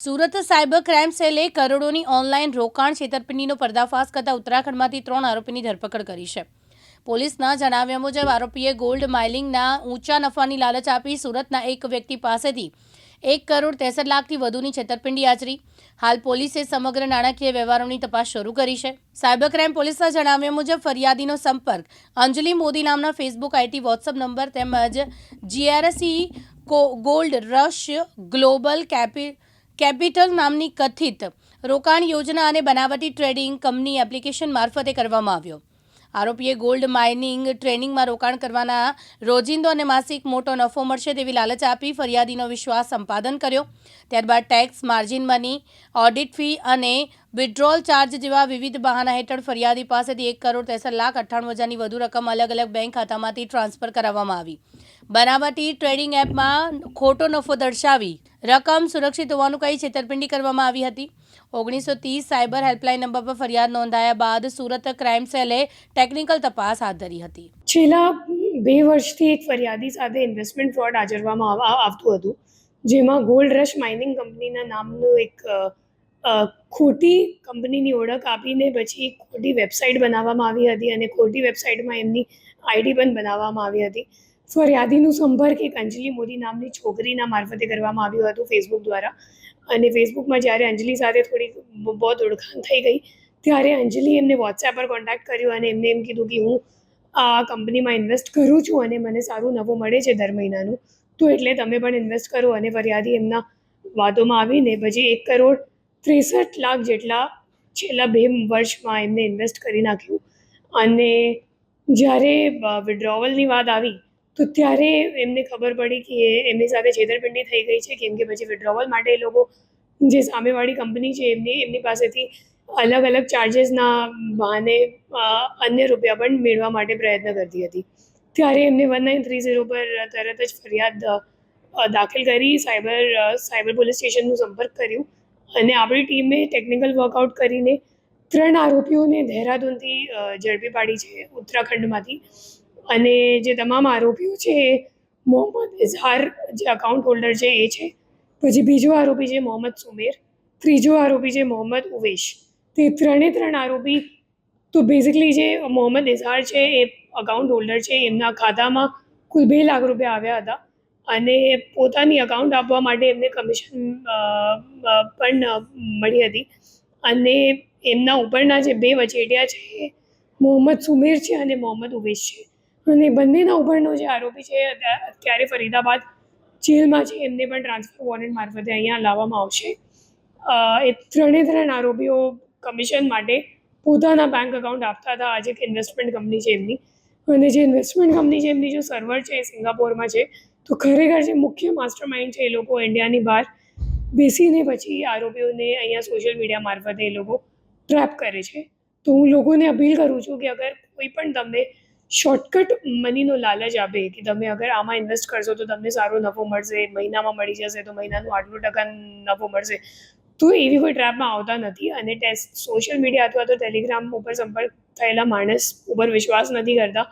Surat cyber crime સેલે કરોડોની online રોકાણ છેતરપિંડીનો પર્દાફાશ કરતા ઉત્તરાખંડમાંથી 3 આરોપીની ધરપકડ કરી છે. પોલીસના જણાવ્યા મુજબ આરોપીએ ગોલ્ડ માઇનિંગના ઊંચા નફાની લાલચ આપી સુરતના એક વ્યક્તિ પાસેથી 1,63,00,000થી વધુની છેતરપિંડી આચરી. હાલ પોલીસે સમગ્ર નાણાકીય વ્યવહારોની તપાસ શરૂ કરી છે. સાયબર ક્રાઇમ પોલીસના જણાવ્યા મુજબ ફરિયાદીનો સંપર્ક અંજલિ મોદી નામના ફેસબુક આઈટી વોટ્સઅપ નંબર તેમજ જીઆરસી ગોલ્ડ રશ ગ્લોબલ કેપિટલ નામની કથિત રોકાણ યોજના અને બનાવટી ટ્રેડિંગ કંપની એપ્લિકેશન મારફતે કરવામાં આવ્યો. આરોપીએ ગોલ્ડ માઇનિંગ ટ્રેનિંગમાં રોકાણ કરવાના રોજિંદો અને માસિક મોટો નફો મળશે તેવી લાલચ આપી ફરિયાદીનો વિશ્વાસ સંપાદન કર્યો. ત્યારબાદ tax, margin money, audit fee અને વિડ્રોલ ચાર્જ જેવા વિવિધ બહાના હેઠળ ફરિયાદી પાસેથી 1,63,98,000ની વધુ રકમ અલગ અલગ બેંક ખાતામાંથી ટ્રાન્સફર કરાવવામાં આવી. બનાવટી ટ્રેડિંગ એપમાં ખોટો નફો દર્શાવી રકમ સુરક્ષિત હોવાનું કહી છેતરપિંડી કરવામાં આવી હતી. 1930 સાયબર હેલ્પલાઇન નંબર પર ફરિયાદ નોંધાયા બાદ સુરત ક્રાઇમ સેલે ટેકનિકલ તપાસ હાથ ધરી હતી. છેલ્લા 2 વર્ષથી એક ફરિયાદી સાથે ઇન્વેસ્ટમેન્ટ ફ્રોડ આચરવામાં આવતું હતું, જેમાં ગોલ્ડ રશ માઇનિંગ કંપનીના નામનું એક ખોટી કંપનીની ઓળખ આપીને પછી ખોટી વેબસાઇટ બનાવવામાં આવી હતી અને ખોટી વેબસાઇટમાં એમની આઈડી પણ બનાવવામાં આવી હતી. ફરિયાદીનો સંપર્ક એક અંજલિ મોદી નામની છોકરીના મારફતે કરવામાં આવ્યું હતું ફેસબુક દ્વારા. અને ફેસબુકમાં જ્યારે અંજલિ સાથે થોડી બહુ ઓળખાણ થઈ ગઈ ત્યારે અંજલિ એમને વોટ્સએપ પર કોન્ટેક્ટ કર્યો અને એમને એમ કીધું કે હું આ કંપનીમાં ઇન્વેસ્ટ કરું છું અને મને સારું નફો મળે છે દર મહિનાનું, તો એટલે તમે પણ ઇન્વેસ્ટ કરો. અને ફરિયાદી એમના વાતોમાં આવીને પછી 1,63,00,000 જેટલા છેલ્લા 2 વર્ષમાં એમને ઇન્વેસ્ટ કરી નાખ્યું. અને જ્યારે વિડ્રોવલની વાત આવી તો ત્યારે એમને ખબર પડી કે એમની સાથે છેતરપિંડી થઈ ગઈ છે, કેમ કે પછી વિડ્રોવલ માટે એ લોકો જે સામેવાળી કંપની છે એમની પાસેથી અલગ અલગ ચાર્જિસના બહાને અન્ય રૂપિયા પણ મેળવવા માટે પ્રયત્ન કરતી હતી. ત્યારે એમને 1930 પર તરત જ ફરિયાદ દાખલ કરી સાયબર પોલીસ સ્ટેશનનો સંપર્ક કર્યો અને આપણી ટીમે ટેકનિકલ વર્કઆઉટ કરીને 3 આરોપીઓને દહેરાદૂનથી ઝડપી પાડી છે ઉત્તરાખંડમાંથી. અને જે તમામ આરોપીઓ છે એ મોહમ્મદ ઇઝહાર જે અકાઉન્ટ હોલ્ડર છે એ છે. પછી બીજો આરોપી છે મોહમ્મદ સુમેર, ત્રીજો આરોપી છે મોહમ્મદ ઉવેશ. તે 3 આરોપી તો બેઝિકલી જે મોહમ્મદ ઇઝહાર છે એ અકાઉન્ટ હોલ્ડર છે, એમના ખાતામાં કુલ 2 લાખ રૂપિયા આવ્યા હતા અને પોતાની અકાઉન્ટ આપવા માટે એમને કમિશન પણ મળી હતી. અને એમના ઉપરના જે 2 વચેટિયા છે એ મોહમ્મદ સુમેર છે અને મોહમ્મદ ઉવેશ છે. અને બંનેના ઉપરનો જે આરોપી છે અત્યારે ફરીદાબાદ જેલમાં છે, એમને પણ ટ્રાન્સફર વોરંટ મારફતે અહીંયા લાવવામાં આવશે. એ 3 આરોપીઓ કમિશન માટે પોતાના બેંક એકાઉન્ટ આપતા હતા. આજે એક ઇન્વેસ્ટમેન્ટ કંપની છે એમની, અને જે ઇન્વેસ્ટમેન્ટ કંપની છે એમની જો સર્વર છે એ સિંગાપોરમાં છે. તો ખરેખર જે મુખ્ય માસ્ટર માઇન્ડ છે એ લોકો ઇન્ડિયાની બહાર બેસીને પછી આરોપીઓને અહીંયા સોશિયલ મીડિયા મારફતે એ લોકો ટ્રેપ કરે છે. તો હું લોકોને અપીલ કરું છું કે અગર કોઈ પણ તમને શોર્ટકટ મનીનો લાલચ આપે કે તમે અગર આમાં ઇન્વેસ્ટ કરશો તો તમને સારો નફો મળશે, મહિનામાં મળી જશે, તો મહિનાનું આટલું ટકા નફો મળશે, તો એવી કોઈ ટ્રેપમાં આવતા નથી. અને સોશિયલ મીડિયા અથવા તો ટેલિગ્રામ ઉપર સંપર્ક થયેલા માણસ ઉપર વિશ્વાસ નથી કરતા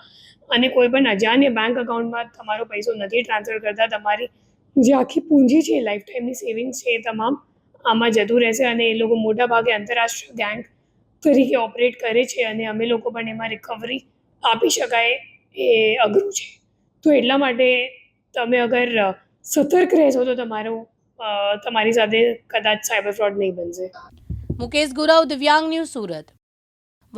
અને કોઈ પણ અજાણ્ય બેંક એકાઉન્ટમાં તમારો પૈસો નથી ટ્રાન્સફર કરતા. તમારી જે આખી પૂંજી છે, લાઈફ ટાઈમની સેવિંગ્સ છે, એ તમામ આમાં જતું રહેશે. અને એ લોકો મોટાભાગે આંતરરાષ્ટ્રીય ગેંગ તરીકે ઓપરેટ કરે છે અને અમે લોકો પણ એમાં રિકવરી આપી શકાય એ અઘરું છે. તો એટલા માટે તમે અગર સતર્ક રહેશો તો તમારી સાથે કદાચ સાયબર ફ્રોડ નહીં બનશે. મુકેશ ગુરવ, દિવ્યાંગ ન્યૂઝ, સુરત.